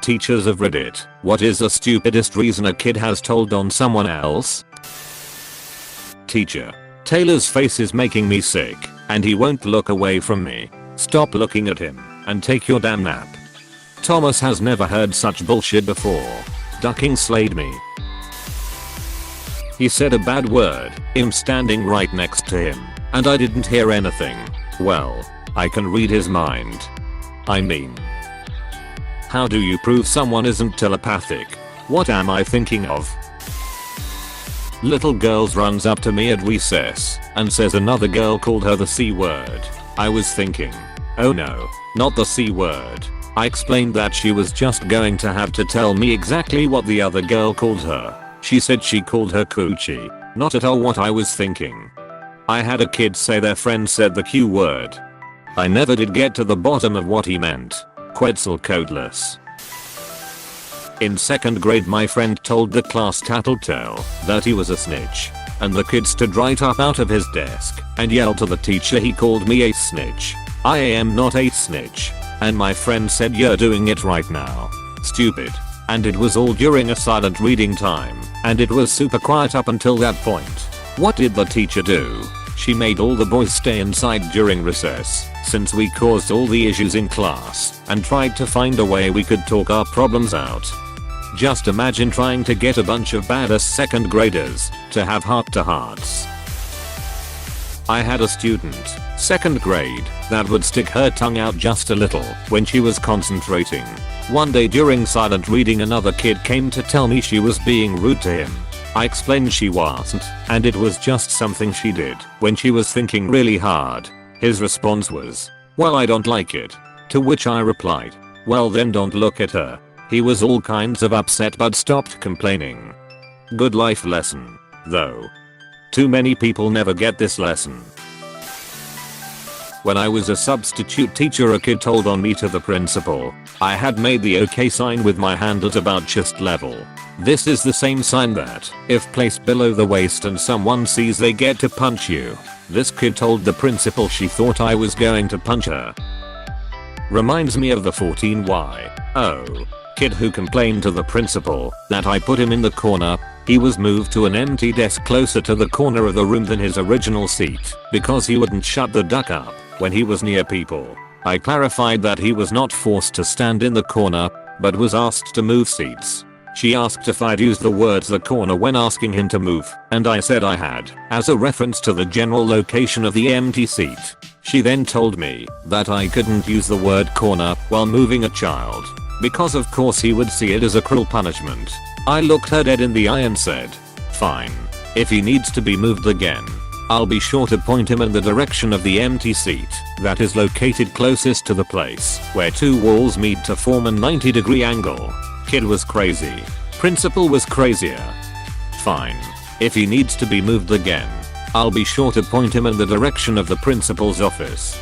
teachers of Reddit, what is the stupidest reason a kid has told on someone else? Teacher. Taylor's face is making me sick, and he won't look away from me. Stop looking at him, and take your damn nap. Thomas has never heard such bullshit before. Ducking slayed me. He said a bad word, I'm standing right next to him, and I didn't hear anything. Well, I can read his mind. I mean, how do you prove someone isn't telepathic? What am I thinking of? Little girls runs up to me at recess and says another girl called her the C word. I was thinking, oh no, not the C word. I explained that she was just going to have to tell me exactly what the other girl called her. She said she called her coochie. Not at all what I was thinking. I had a kid say their friend said the Q word. I never did get to the bottom of what he meant. Quetzalcoatless. In 2nd grade my friend told the class tattletale that he was a snitch, and the kid stood right up out of his desk and yelled to the teacher he called me a snitch. I am not a snitch. And my friend said you're doing it right now. Stupid. And it was all during a silent reading time, and it was super quiet up until that point. What did the teacher do? She made all the boys stay inside during recess, since we caused all the issues in class, and tried to find a way we could talk our problems out. Just imagine trying to get a bunch of badass 2nd graders to have heart-to-hearts. I had a student, 2nd grade, that would stick her tongue out just a little when she was concentrating. One day during silent reading another kid came to tell me she was being rude to him. I explained she wasn't, and it was just something she did when she was thinking really hard. His response was, well, I don't like it. To which I replied, well then don't look at her. He was all kinds of upset but stopped complaining. Good life lesson, though. Too many people never get this lesson. When I was a substitute teacher a kid told on me to the principal. I had made the OK sign with my hand at about chest level. This is the same sign that, if placed below the waist and someone sees they get to punch you. This kid told the principal she thought I was going to punch her. Reminds me of the 14Y. Kid who complained to the principal that I put him in the corner. He was moved to an empty desk closer to the corner of the room than his original seat because he wouldn't shut the duck up when he was near people. I clarified that he was not forced to stand in the corner, but was asked to move seats. She asked if I'd used the words the corner when asking him to move, and I said I had, as a reference to the general location of the empty seat. She then told me that I couldn't use the word corner while moving a child, because of course he would see it as a cruel punishment. I looked her dead in the eye and said, fine. If he needs to be moved again, I'll be sure to point him in the direction of the empty seat that is located closest to the place where two walls meet to form a 90-degree angle. Kid was crazy. Principal was crazier. Fine. If he needs to be moved again, I'll be sure to point him in the direction of the principal's office.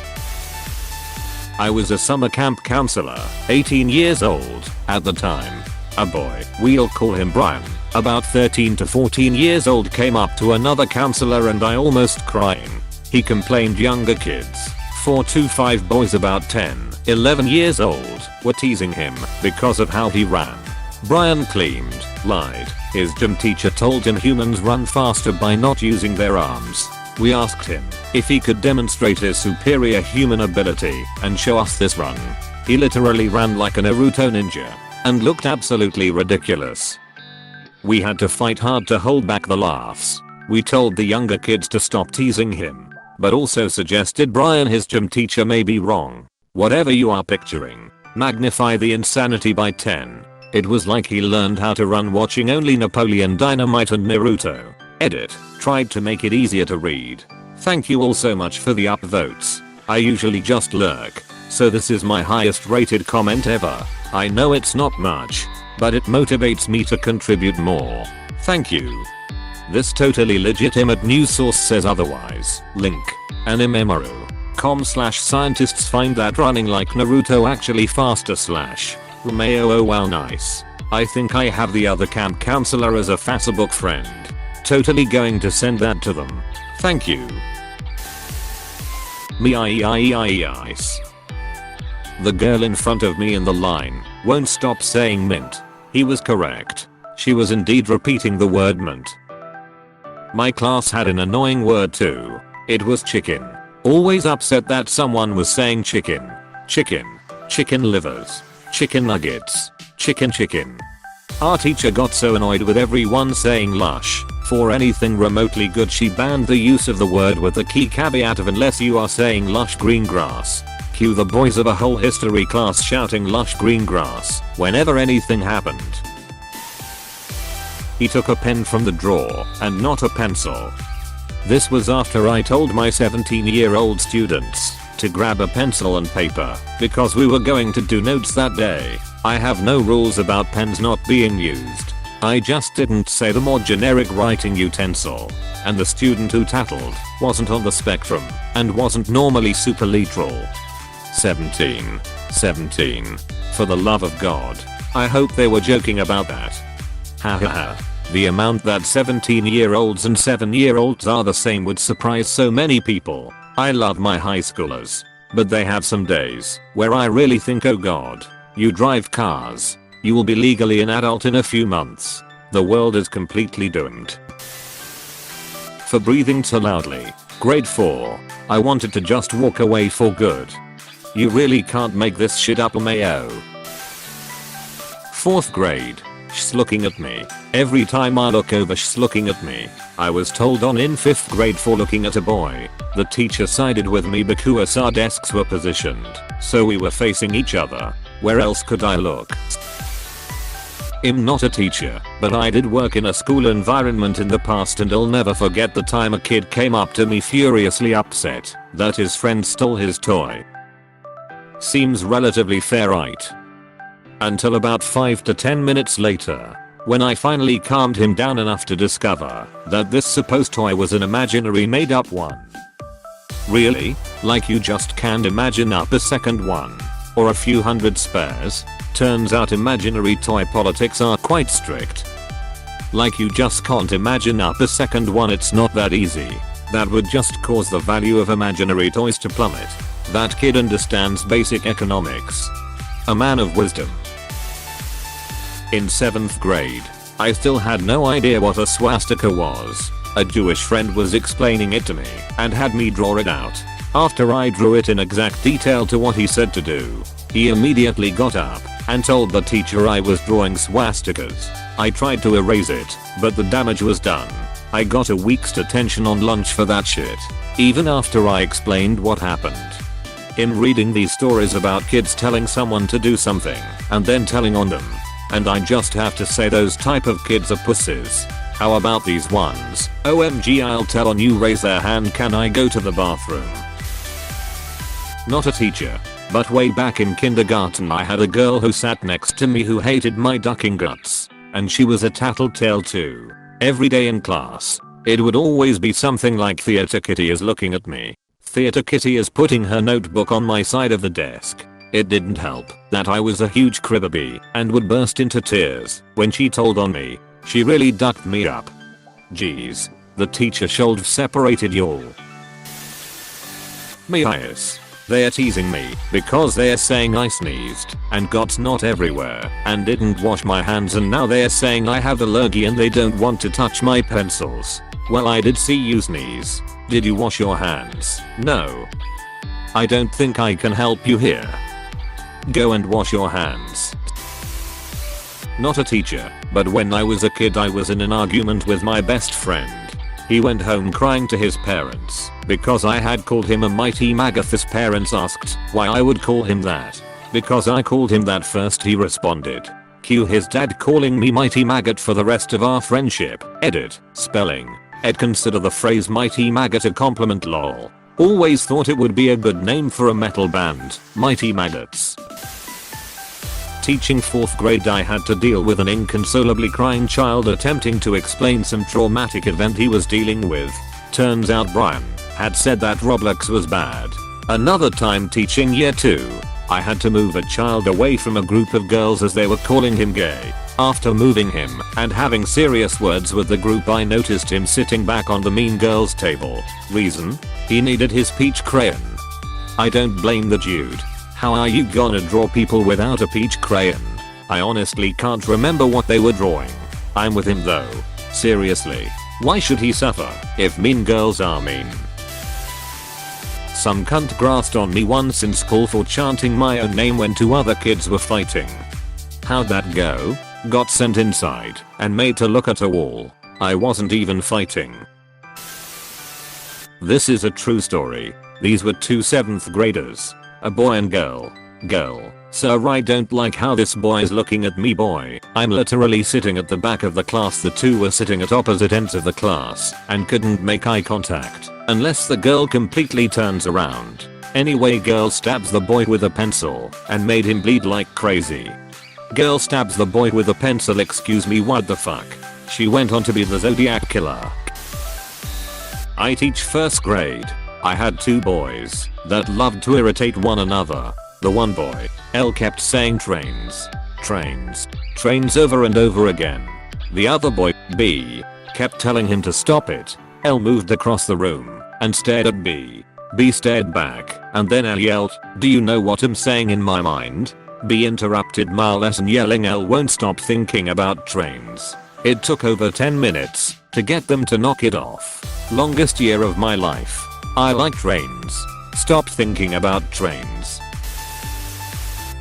I was a summer camp counselor, 18 years old at the time. A boy, we'll call him Brian, about 13 to 14 years old came up to another counselor and I almost crying. He complained younger kids, 4 to 5 boys about 10, 11 years old, were teasing him because of how he ran. Brian claimed, lied, his gym teacher told him humans run faster by not using their arms. We asked him if he could demonstrate his superior human ability and show us this run. He literally ran like a Naruto ninja and looked absolutely ridiculous. We had to fight hard to hold back the laughs. We told the younger kids to stop teasing him, but also suggested Brian his gym teacher may be wrong. Whatever you are picturing, magnify the insanity by 10. It was like he learned how to run watching only Napoleon Dynamite and Naruto. Edit, tried to make it easier to read. Thank you all so much for the upvotes. I usually just lurk, so this is my highest rated comment ever. I know it's not much, but it motivates me to contribute more. Thank you. This totally legitimate news source says otherwise. Link. animemoru.com/scientists find that running like Naruto actually faster / Romeo. Oh wow, nice. I think I have the other camp counselor as a Facebook friend. Totally going to send that to them. Thank you. Me ice. The girl in front of me in the line won't stop saying mint. He was correct. She was indeed repeating the word mint. My class had an annoying word too. It was chicken. Always upset that someone was saying chicken. Chicken. Chicken livers. Chicken nuggets. Chicken. Our teacher got so annoyed with everyone saying lush. For anything remotely good, she banned the use of the word with the key caveat of unless you are saying lush green grass. Cue the boys of a whole history class shouting lush green grass whenever anything happened. He took a pen from the drawer and not a pencil. This was after I told my 17-year-old students to grab a pencil and paper because we were going to do notes that day. I have no rules about pens not being used. I just didn't say the more generic writing utensil. And the student who tattled wasn't on the spectrum and wasn't normally super literal. 17. For the love of God. I hope they were joking about that. Hahaha. The amount that 17-year-olds and 7-year-olds are the same would surprise so many people. I love my high schoolers. But they have some days where I really think, oh god, you drive cars. You will be legally an adult in a few months. The world is completely doomed. For breathing too loudly. Grade 4. I wanted to just walk away for good. You really can't make this shit up, Mayo. 4th grade. She's looking at me. Every time I look over, she's looking at me. I was told on in 5th grade for looking at a boy. The teacher sided with me because our desks were positioned, so we were facing each other. Where else could I look? I'm not a teacher, but I did work in a school environment in the past, and I'll never forget the time a kid came up to me furiously upset that his friend stole his toy. Seems relatively fair, right? Until about 5 to 10 minutes later, when I finally calmed him down enough to discover that this supposed toy was an imaginary made up one. Really? Like you just can't imagine up a second one? Or a few hundred spares? Turns out imaginary toy politics are quite strict. Like you just can't imagine up a second one. It's not that easy. That would just cause the value of imaginary toys to plummet. That kid understands basic economics. A man of wisdom. In 7th grade, I still had no idea what a swastika was. A Jewish friend was explaining it to me and had me draw it out. After I drew it in exact detail to what he said to do, he immediately got up and told the teacher I was drawing swastikas. I tried to erase it, but the damage was done. I got a week's detention on lunch for that shit, even after I explained what happened. I'm reading these stories about kids telling someone to do something and then telling on them. And I just have to say, those type of kids are pussies. How about these ones? OMG, I'll tell on you, raise their hand, can I go to the bathroom? Not a teacher, but way back in kindergarten I had a girl who sat next to me who hated my ducking guts. And she was a tattletale too. Every day in class, it would always be something like Theater Kitty is looking at me. Theater Kitty is putting her notebook on my side of the desk. It didn't help that I was a huge cribberby and would burst into tears when she told on me. She really ducked me up. Jeez. The teacher should have separated y'all. Yes. They're teasing me because they're saying I sneezed and got snot everywhere and didn't wash my hands, and now they're saying I have allergy and they don't want to touch my pencils. Well, I did see you sneeze. Did you wash your hands? No. I don't think I can help you here. Go and wash your hands. Not a teacher, but when I was a kid I was in an argument with my best friend. He went home crying to his parents because I had called him a mighty maggot. His parents asked why I would call him that. Because I called him that first, he responded. Cue his dad calling me mighty maggot for the rest of our friendship. Edit. Spelling. Ed, consider the phrase mighty maggot a compliment, lol. Always thought it would be a good name for a metal band. Mighty Maggots. Teaching 4th grade, I had to deal with an inconsolably crying child attempting to explain some traumatic event he was dealing with. Turns out Brian had said that Roblox was bad. Another time teaching year 2, I had to move a child away from a group of girls as they were calling him gay. After moving him and having serious words with the group, I noticed him sitting back on the mean girls table. Reason? He needed his peach crayon. I don't blame the dude. How are you gonna draw people without a peach crayon? I honestly can't remember what they were drawing. I'm with him though. Seriously. Why should he suffer if mean girls are mean? Some cunt grassed on me once in school for chanting my own name when 2 other kids were fighting. How'd that go? Got sent inside and made to look at a wall. I wasn't even fighting. This is a true story. These were 2 7th graders. A boy and girl. Girl. Sir, I don't like how this boy is looking at me. Boy. I'm literally sitting at the back of the class. The 2 were sitting at opposite ends of the class and couldn't make eye contact unless the girl completely turns around. Anyway, girl stabs the boy with a pencil and made him bleed like crazy. Girl stabs the boy with a pencil. Excuse me, what the fuck? She went on to be the Zodiac killer. I teach 1st grade. I had 2 boys that loved to irritate one another. The one boy, L, kept saying trains, trains, trains over and over again. The other boy, B, kept telling him to stop it. L moved across the room and stared at B. B stared back and then L yelled, "Do you know what I'm saying in my mind?" B interrupted my lesson yelling, "L won't stop thinking about trains." It took over 10 minutes to get them to knock it off. Longest year of my life. I like trains. Stop thinking about trains.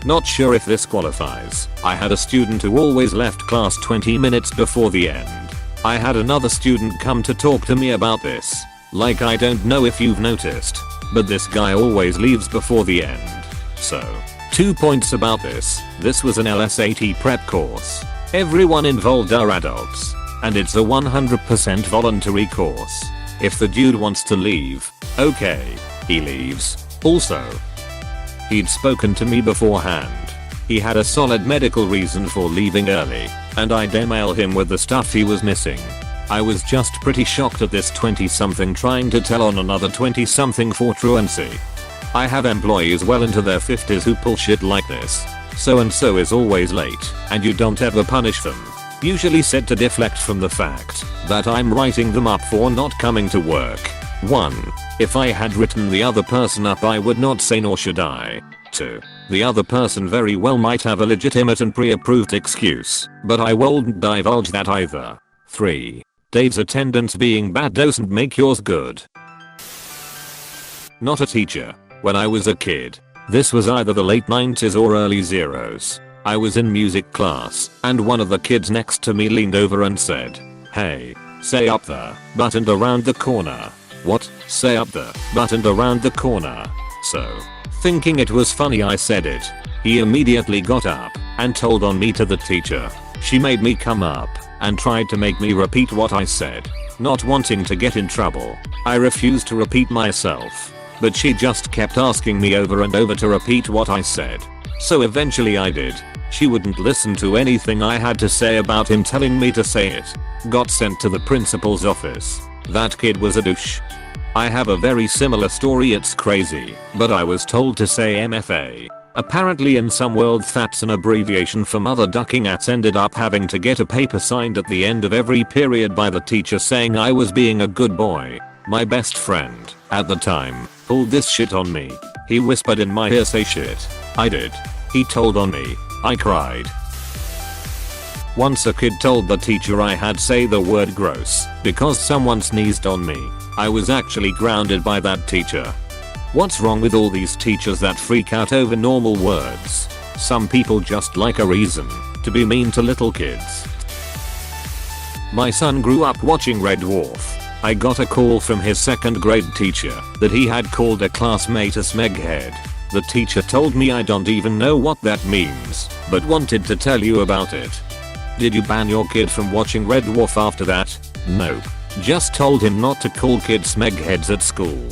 Not sure if this qualifies. I had a student who always left class 20 minutes before the end. I had another student come to talk to me about this. Like, I don't know if you've noticed, but this guy always leaves before the end. So, 2 points about this. This was an LSAT prep course. Everyone involved are adults, and it's a 100% voluntary course. If the dude wants to leave, okay, he leaves. Also, he'd spoken to me beforehand. He had a solid medical reason for leaving early, and I'd email him with the stuff he was missing. I was just pretty shocked at this 20-something trying to tell on another 20-something for truancy. I have employees well into their 50s who pull shit like this. So and so is always late, and you don't ever punish them. Usually said to deflect from the fact that I'm writing them up for not coming to work. 1. If I had written the other person up, I would not say nor should I. 2. The other person very well might have a legitimate and pre-approved excuse, but I won't divulge that either. 3. Dave's attendance being bad doesn't make yours good. Not a teacher. When I was a kid, this was either the late 90s or early zeros. I was in music class, and one of the kids next to me leaned over and said, "Hey, say up there, buttoned around the corner." What? Say up there, buttoned around the corner. So, thinking it was funny, I said it. He immediately got up and told on me to the teacher. She made me come up and tried to make me repeat what I said. Not wanting to get in trouble, I refused to repeat myself, but she just kept asking me over and over to repeat what I said. So eventually I did. She wouldn't listen to anything I had to say about him telling me to say it. Got sent to the principal's office. That kid was a douche. I have a very similar story. It's crazy, but I was told to say MFA. Apparently in some world that's an abbreviation for mother ducking ats. Ended up having to get a paper signed at the end of every period by the teacher saying I was being a good boy. My best friend, at the time, pulled this shit on me. He whispered in my ear, "Say shit." I did. He told on me. I cried. Once a kid told the teacher I had say the word gross because someone sneezed on me. I was actually grounded by that teacher. What's wrong with all these teachers that freak out over normal words? Some people just like a reason to be mean to little kids. My son grew up watching Red Dwarf. I got a call from his 2nd grade teacher that he had called a classmate a smeghead. The teacher told me I don't even know what that means, but wanted to tell you about it. Did you ban your kid from watching Red Dwarf after that? Nope. Just told him not to call kids smegheads at school.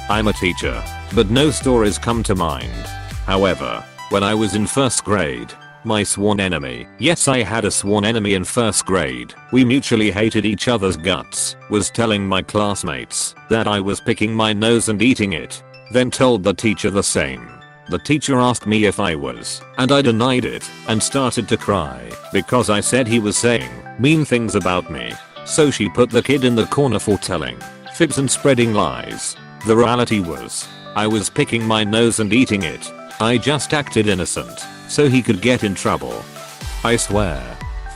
I'm a teacher, but no stories come to mind. However, when I was in 1st grade, my sworn enemy, yes, I had a sworn enemy in 1st grade, we mutually hated each other's guts, was telling my classmates that I was picking my nose and eating it, then told the teacher the same. The teacher asked me if I was, and I denied it and started to cry because I said he was saying mean things about me. So she put the kid in the corner for telling fibs and spreading lies. The reality was, I was picking my nose and eating it. I just acted innocent, so he could get in trouble. I swear.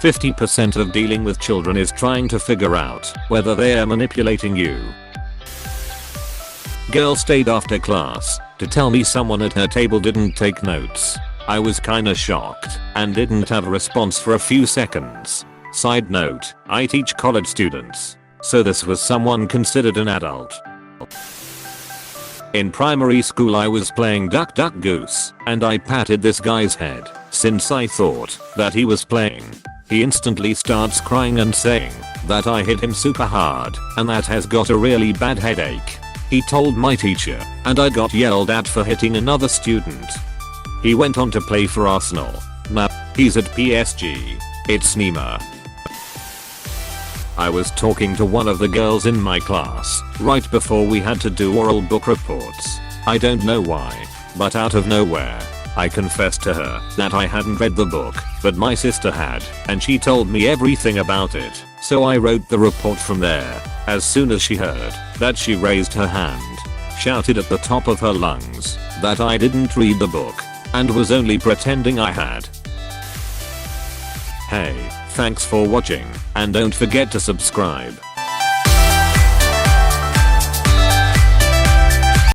50% of dealing with children is trying to figure out whether they are manipulating you. Girl stayed after class to tell me someone at her table didn't take notes. I was kinda shocked and didn't have a response for a few seconds. Side note, I teach college students, so this was someone considered an adult. In primary school I was playing Duck Duck Goose and I patted this guy's head since I thought that he was playing. He instantly starts crying and saying that I hit him super hard and that has got a really bad headache. He told my teacher and I got yelled at for hitting another student. He went on to play for Arsenal. Now he's at PSG. It's Neymar. I was talking to one of the girls in my class right before we had to do oral book reports. I don't know why, but out of nowhere, I confessed to her that I hadn't read the book, but my sister had, and she told me everything about it, so I wrote the report from there. As soon as she heard that, she raised her hand, shouted at the top of her lungs that I didn't read the book, and was only pretending I had. Hey, thanks for watching, and don't forget to subscribe.